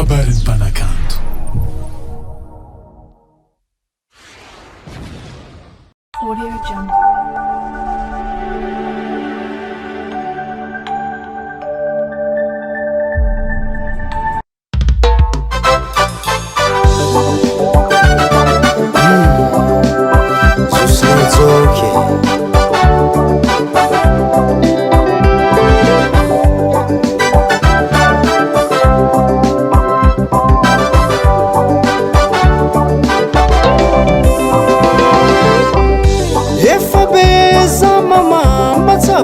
Kabarin Panakanto. Audio Jungle.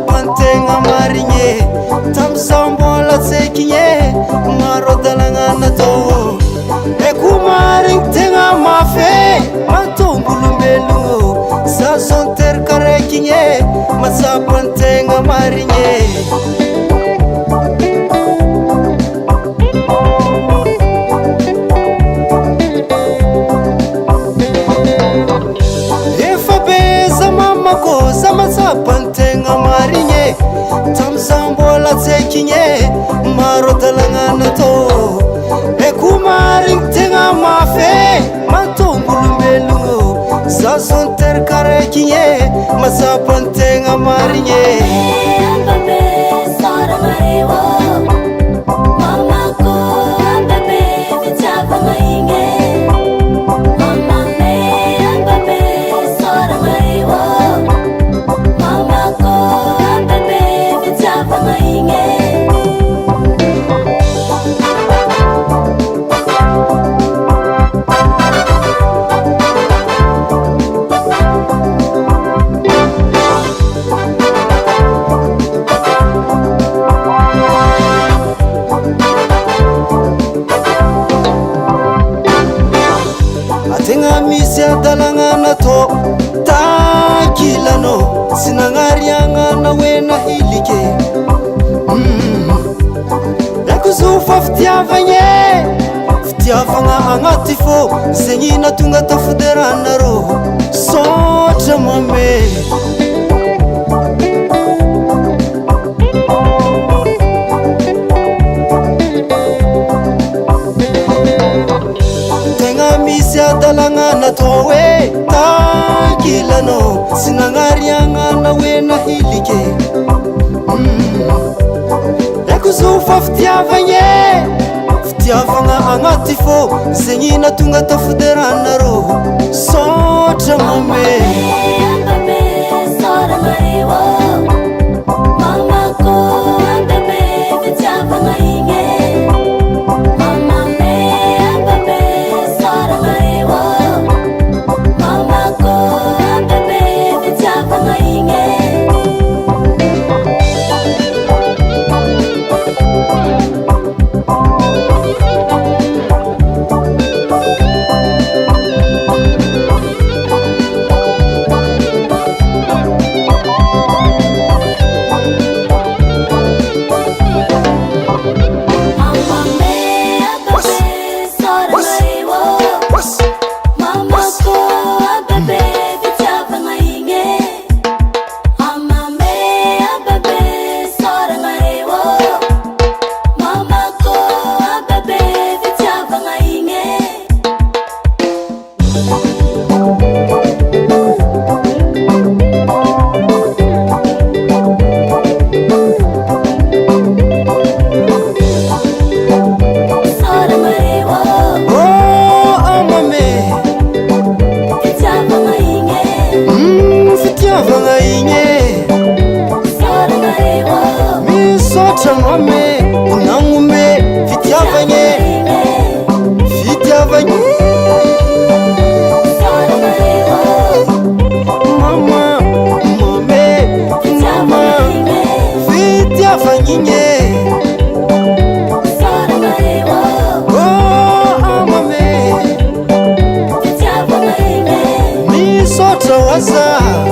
Pantenga marinye tamsambola tsekinye marodalangana to ekumaring tenga mafe matombulumbelungo sa sonter karekinye masa pantenga marinye pantenga marinye tamsambola tsekinye marodalangana to ekumaring tenga mafe matombulumbelungo sa sonter karekinye masa pantenga marinye dalangana to takilano sinangariangana wena hilike yakuzufa ftiavanga angatifo zenyina tunga tafuderana ro sotra mame dalangana towe takilano sinangariangana wena hilike yakuzufa ftiavanga angatifo zenyina tunga tafuderana ro sotra mame Waza